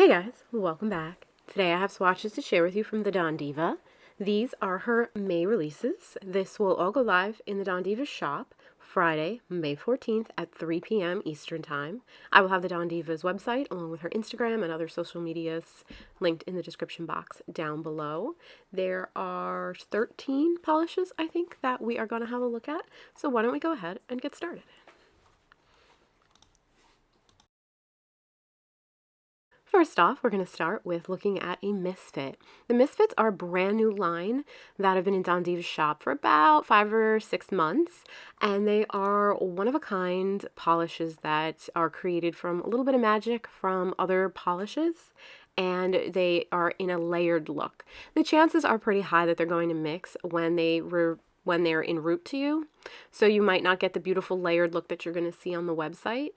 Hey guys, welcome back. Today I have swatches to share with you from the Dawn Diva. These are her May releases. This will all go live in the Dawn Diva shop Friday, May 14th at 3 p.m. Eastern Time. I will have the Dawn Diva's website along with her Instagram and other social medias linked in the description box down below. There are 13 polishes, I think, that we are going to have a look at. So why don't we go ahead and get started. First off, we're going to start with looking at a Misfit. The Misfits are a brand new line that have been in Dawn Diva's shop for about 5 or 6 months, and they are one-of-a-kind polishes that are created from a little bit of magic from other polishes, and they are in a layered look. The chances are pretty high that they're going to mix when they're en route to you, so you might not get the beautiful layered look that you're going to see on the website,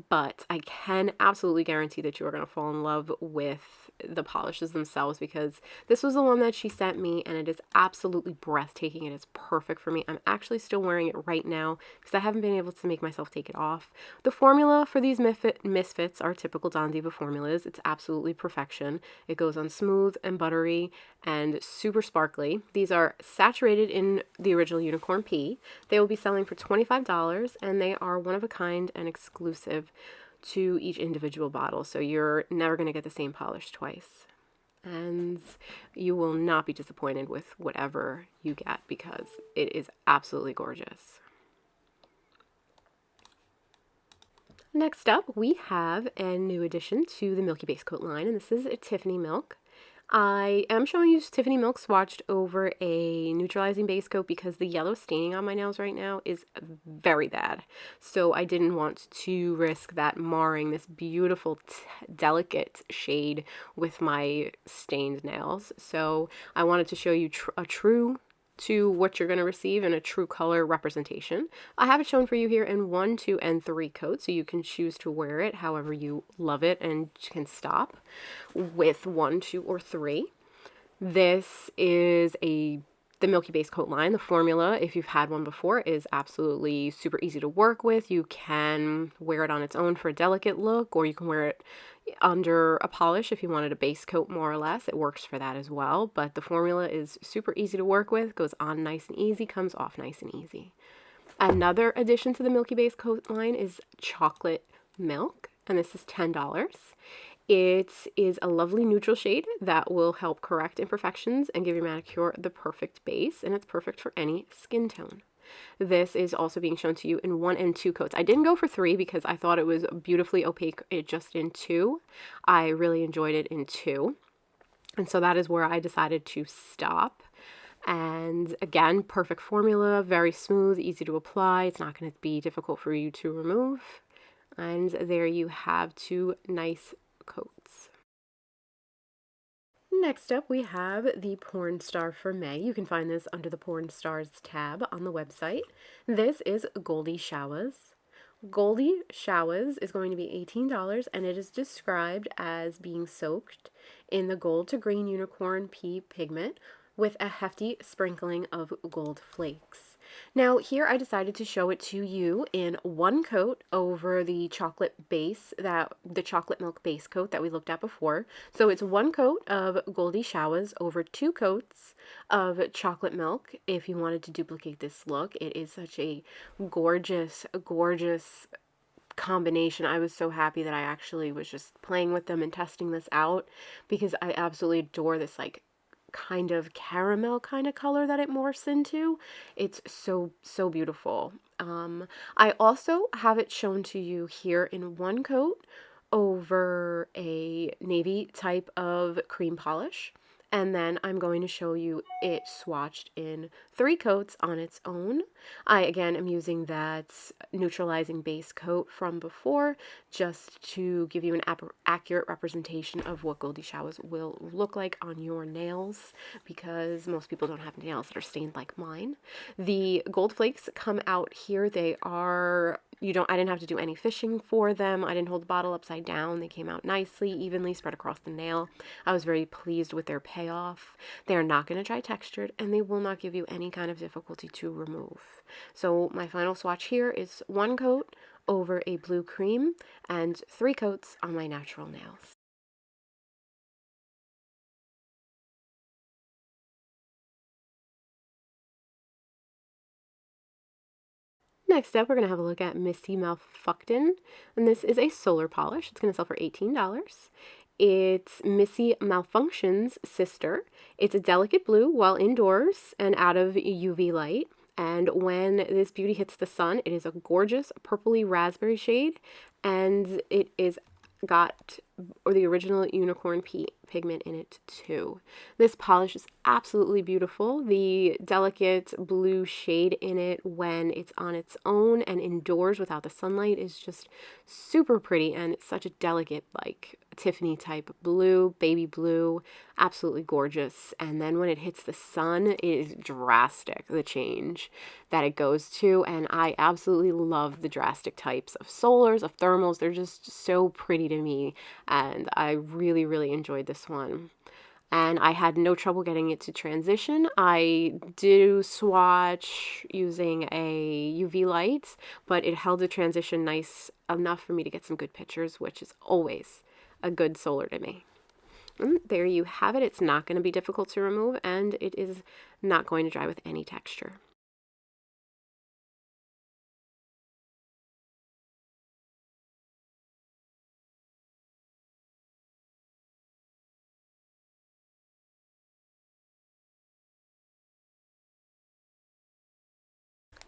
but I can absolutely guarantee that you are going to fall in love with the polishes themselves, because this was the one that she sent me and it is absolutely breathtaking. It is perfect for me. I'm actually still wearing it right now because I haven't been able to make myself take it off. The formula for these Misfits are typical Dawn Diva formulas. It's absolutely perfection. It goes on smooth and buttery and super sparkly. These are saturated in the original Unicorn P. They will be selling for $25, and they are one of a kind and exclusive to each individual bottle, so you're never going to get the same polish twice, and you will not be disappointed with whatever you get because it is absolutely gorgeous. Next up, we have a new addition to the Milky Base Coat line, and this is a Tiffany Milk. I am showing you Tiffany Milk swatched over a neutralizing base coat because the yellow staining on my nails right now is very bad. So I didn't want to risk that marring this beautiful, delicate shade with my stained nails. So I wanted to show you a true to what you're going to receive in a true color representation. I have it shown for you here in 1, 2, and 3 coats, so you can choose to wear it however you love it and can stop with 1, 2, or 3. This is the Milky Base Coat line. The formula, if you've had one before, is absolutely super easy to work with. You can wear it on its own for a delicate look, or you can wear it under a polish if you wanted a base coat more or less. It works for that as well, but the formula is super easy to work with, goes on nice and easy, comes off nice and easy. Another addition to the Milky Base Coat line is Chocolate Milk, and this is $10. It is a lovely neutral shade that will help correct imperfections and give your manicure the perfect base, and it's perfect for any skin tone. This is also being shown to you in 1 and 2 coats. I didn't go for 3 because I thought it was beautifully opaque just in 2. I really enjoyed it in 2. And so that is where I decided to stop. And again, perfect formula, very smooth, easy to apply. It's not going to be difficult for you to remove. And there you have 2 nice coats. Next up, we have the PournStar for May. You can find this under the PournStars tab on the website. This is Goldie Showas. Goldie Showas is going to be $18, and it is described as being soaked in the gold to green Unicorn P pigment with a hefty sprinkling of gold flakes. Now here I decided to show it to you in 1 coat over the chocolate milk base coat that we looked at before. So it's 1 coat of Goldie Showas over 2 coats of chocolate milk. If you wanted to duplicate this look, it is such a gorgeous, gorgeous combination. I was so happy that I actually was just playing with them and testing this out because I absolutely adore this kind of caramel kind of color that it morphs into. It's so beautiful. I also have it shown to you here in 1 coat over a navy type of cream polish, and then I'm going to show you it swatched in 3 coats on its own. I again am using that neutralizing base coat from before just to give you an accurate representation of what Goldie Showas will look like on your nails, because most people don't have nails that are stained like mine. The gold flakes come out here. They are I didn't have to do any fishing for them. I didn't hold the bottle upside down. They came out nicely, evenly spread across the nail. I was very pleased with their payoff. They are not going to dry textured, and they will not give you any kind of difficulty to remove. So my final swatch here is 1 coat over a blue cream and 3 coats on my natural nails. Next up, we're going to have a look at Misty Malfucktion, and this is a solar polish. It's going to sell for $18. It's Misty Malfunction's sister. It's a delicate blue while indoors and out of UV light. And when this beauty hits the sun, it is a gorgeous purpley raspberry shade, and it is got the original unicorn pigment in it too. This polish is absolutely beautiful. The delicate blue shade in it when it's on its own and indoors without the sunlight is just super pretty, and it's such a delicate, like Tiffany type blue, baby blue, absolutely gorgeous. And then when it hits the sun, it is drastic, the change that it goes to, and I absolutely love the drastic types of solars, of thermals. They're just so pretty to me, and I really, really enjoyed this one. And I had no trouble getting it to transition. I do swatch using a UV light, but it held the transition nice enough for me to get some good pictures, which is always a good solar to me. And there you have it. It's not going to be difficult to remove, and it is not going to dry with any texture.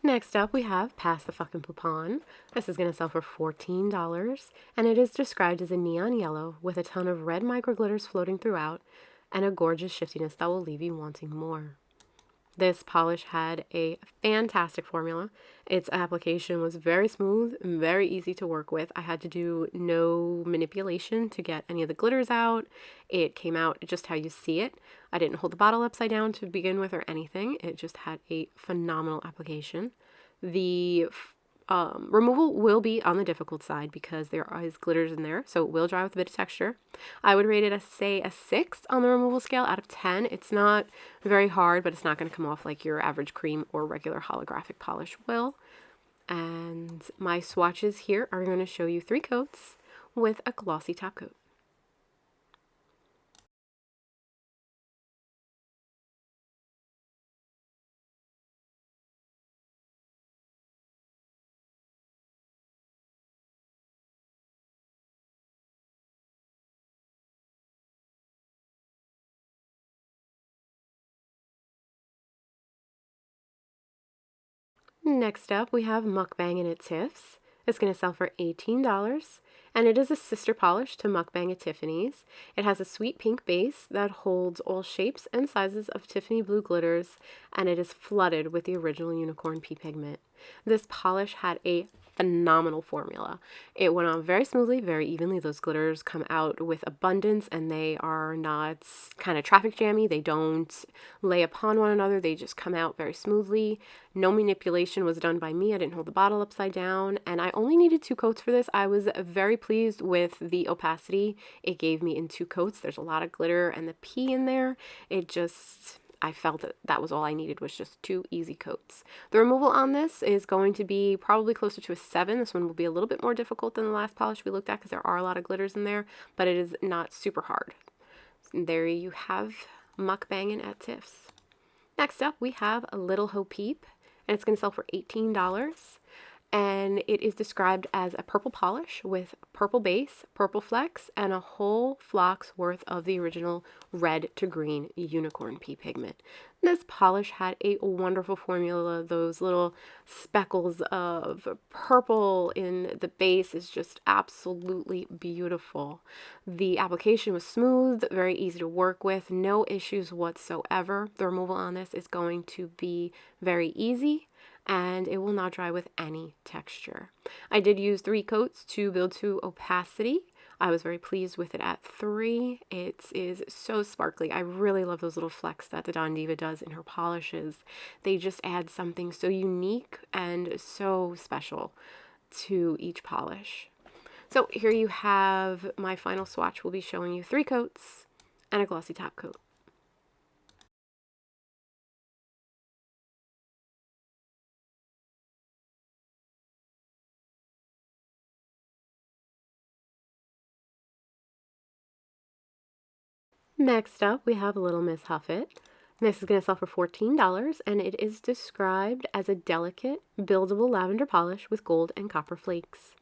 Next up, we have Pass the Fucking Poupon. This is going to sell for $14, and it is described as a neon yellow with a ton of red micro glitters floating throughout and a gorgeous shiftiness that will leave you wanting more. This polish had a fantastic formula. Its application was very smooth, very easy to work with. I had to do no manipulation to get any of the glitters out. It came out just how you see it. I didn't hold the bottle upside down to begin with or anything. It just had a phenomenal application. The removal will be on the difficult side because there is glitters in there, so it will dry with a bit of texture. I would rate it as, say, a 6 on the removal scale out of 10. It's not very hard, but it's not going to come off like your average cream or regular holographic polish will. And my swatches here are going to show you 3 coats with a glossy top coat. Next up, we have Mukbangin at Tiff's. It's going to sell for $18, and it is a sister polish to Mukbang at Tiffany's. It has a sweet pink base that holds all shapes and sizes of Tiffany blue glitters, and it is flooded with the original unicorn pea pigment. This polish had a phenomenal formula. It went on very smoothly, very evenly. Those glitters come out with abundance, and they are not kind of traffic jammy. They don't lay upon one another. They just come out very smoothly. No manipulation was done by me. I didn't hold the bottle upside down, and I only needed 2 coats for this. I was very pleased with the opacity it gave me in 2 coats. There's a lot of glitter and the pea in there. I felt that that was all I needed, was just 2 easy coats. The removal on this is going to be probably closer to a 7. This one will be a little bit more difficult than the last polish we looked at because there are a lot of glitters in there, but it is not super hard. And there you have Mukbangin at Tiff's. Next up, we have a little Ho Peep, and it's going to sell for $18. And it is described as a purple polish with purple base, purple flecks, and a whole flock's worth of the original red to green unicorn pea pigment. This polish had a wonderful formula. Those little speckles of purple in the base is just absolutely beautiful. The application was smooth, very easy to work with, no issues whatsoever. The removal on this is going to be very easy, and it will not dry with any texture. I did use 3 coats to build to opacity. I was very pleased with it at 3. It is so sparkly. I really love those little flecks that the Don Diva does in her polishes. They just add something so unique and so special to each polish. So here you have my final swatch. We'll be showing you 3 coats and a glossy top coat. Next up, we have Little Miss Huffet. This is going to sell for $14, and it is described as a delicate, buildable lavender polish with gold and copper flakes.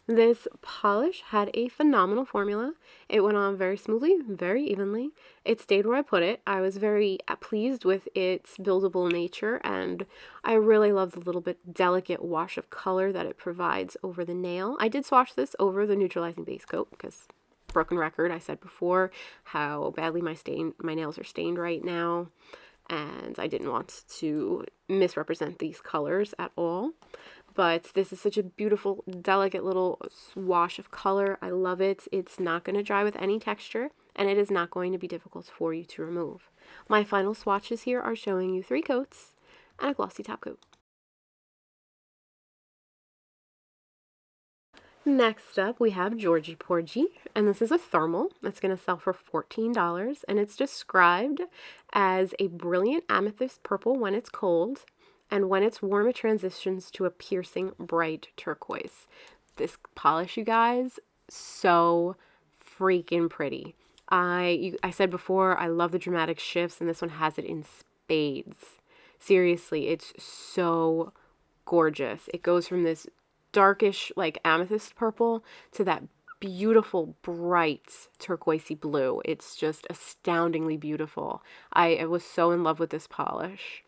This polish had a phenomenal formula. It went on very smoothly, very evenly. It stayed where I put it. I was very pleased with its buildable nature, and I really love the little bit delicate wash of color that it provides over the nail. I did swatch this over the neutralizing base coat because, broken record, I said before how badly my nails are stained right now, and I didn't want to misrepresent these colors at all. But this is such a beautiful, delicate little wash of color. I love it. It's not going to dry with any texture, and it is not going to be difficult for you to remove. My final swatches here are showing you 3 coats and a glossy top coat. Next up, we have Georgie P'orgy, and this is a thermal. It's going to sell for $14, and it's described as a brilliant amethyst purple when it's cold, and when it's warm, it transitions to a piercing bright turquoise. This polish, you guys, so freaking pretty. I said before, I love the dramatic shifts, and this one has it in spades. Seriously, it's so gorgeous. It goes from this darkish, like amethyst purple to that beautiful, bright turquoisey blue. It's just astoundingly beautiful. I was so in love with this polish.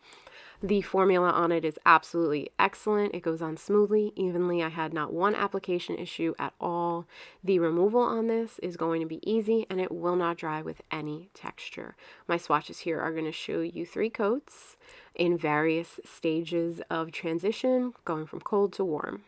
The formula on it is absolutely excellent. It goes on smoothly, evenly. I had not one application issue at all. The removal on this is going to be easy, and it will not dry with any texture. My swatches here are going to show you 3 coats in various stages of transition, going from cold to warm.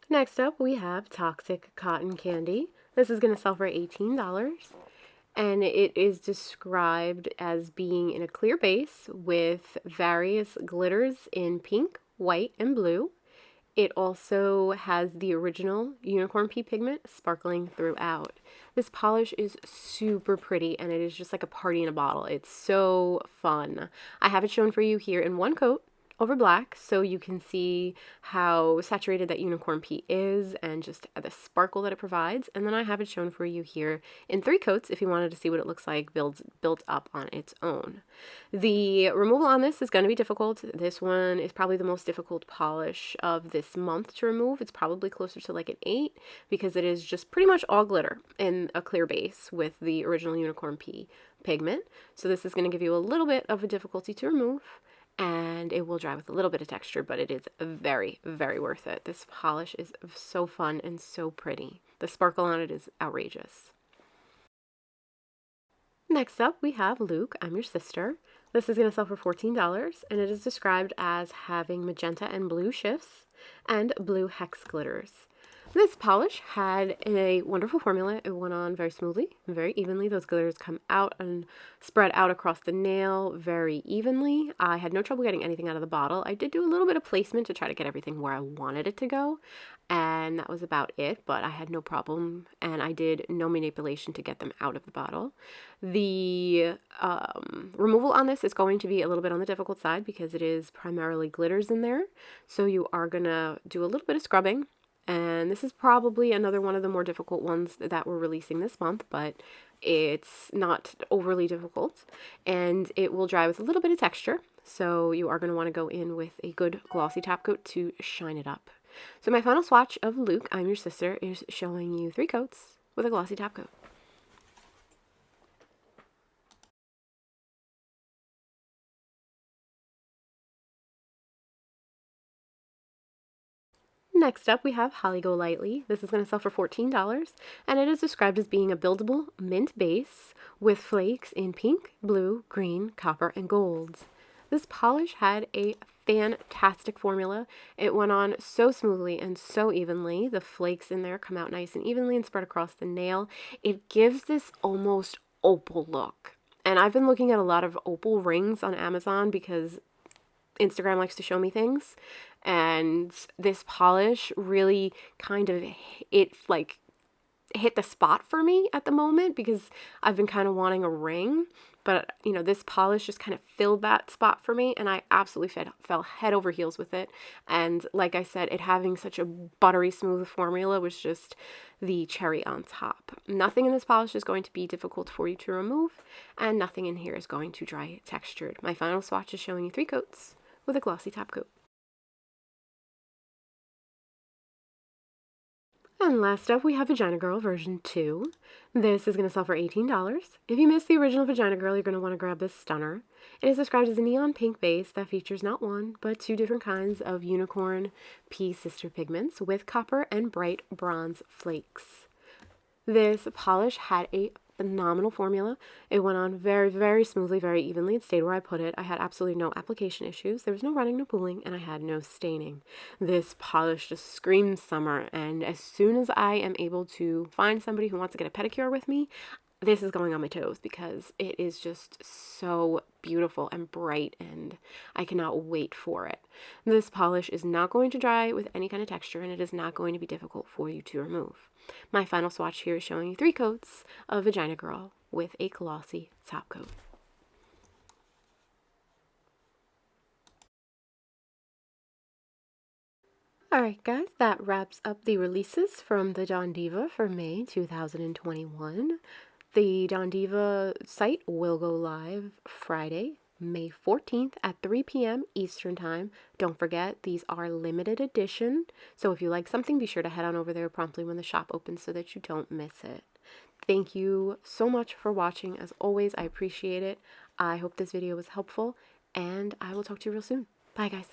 Next up, we have Toxic Cotton Candy. This is going to sell for $18, and it is described as being in a clear base with various glitters in pink, white, and blue. It also has the original unicorn pea pigment sparkling throughout. This polish is super pretty, and it is just like a party in a bottle. It's so fun. I have it shown for you here in 1 coat over black, so you can see how saturated that unicorn pea is and just the sparkle that it provides. And then I have it shown for you here in 3 coats if you wanted to see what it looks like built up on its own. The removal on this is going to be difficult. This one is probably the most difficult polish of this month to remove. It's probably closer to like an 8 because it is just pretty much all glitter in a clear base with the original unicorn pea pigment. So this is going to give you a little bit of a difficulty to remove, and it will dry with a little bit of texture, but it is very, very worth it. This polish is so fun and so pretty. The sparkle on it is outrageous. Next up, we have Luke, I'm Your Sister. This is going to sell for $14, and it is described as having magenta and blue shifts and blue hex glitters. This polish had a wonderful formula. It went on very smoothly, very evenly. Those glitters come out and spread out across the nail very evenly. I had no trouble getting anything out of the bottle. I did do a little bit of placement to try to get everything where I wanted it to go, and that was about it, but I had no problem, and I did no manipulation to get them out of the bottle. The removal on this is going to be a little bit on the difficult side because it is primarily glitters in there, so you are going to do a little bit of scrubbing. And this is probably another one of the more difficult ones that we're releasing this month, but it's not overly difficult, and it will dry with a little bit of texture. So you are going to want to go in with a good glossy top coat to shine it up. So my final swatch of Luke, I'm Your Sister, is showing you 3 coats with a glossy top coat. Next up, we have Holly Golightly. This is going to sell for $14, and it is described as being a buildable mint base with flakes in pink, blue, green, copper, and gold. This polish had a fantastic formula. It went on so smoothly and so evenly. The flakes in there come out nice and evenly and spread across the nail. It gives this almost opal look. And I've been looking at a lot of opal rings on Amazon because Instagram likes to show me things, and this polish really kind of hit the spot for me at the moment, because I've been kind of wanting a ring, but you know, this polish just kind of filled that spot for me, and I absolutely fell head over heels with it. And like I said, it having such a buttery smooth formula was just the cherry on top. Nothing in this polish is going to be difficult for you to remove, and nothing in here is going to dry textured. My final swatch is showing you 3 coats with a glossy top coat. And last up, we have Vagina Girl version 2. This is going to sell for $18. If you missed the original Vagina Girl, you're going to want to grab this stunner. It is described as a neon pink base that features not one, but 2 different kinds of unicorn pea sister pigments with copper and bright bronze flakes. This polish had a phenomenal formula. It went on very, very smoothly, very evenly. It stayed where I put it. I had absolutely no application issues. There was no running, no pooling, and I had no staining. This polish just screams summer, and as soon as I am able to find somebody who wants to get a pedicure with me, this is going on my toes, because it is just so beautiful and bright, and I cannot wait for it. This polish is not going to dry with any kind of texture, and it is not going to be difficult for you to remove. My final swatch here is showing you 3 coats of Vagina Girl with a glossy top coat. Alright guys, that wraps up the releases from the Dawn Diva for May 2021. The Dawn Diva site will go live Friday, May 14th at 3 p.m. Eastern Time. Don't forget, these are limited edition, so if you like something, be sure to head on over there promptly when the shop opens so that you don't miss it. Thank you so much for watching. As always, I appreciate it. I hope this video was helpful, and I will talk to you real soon. Bye, guys.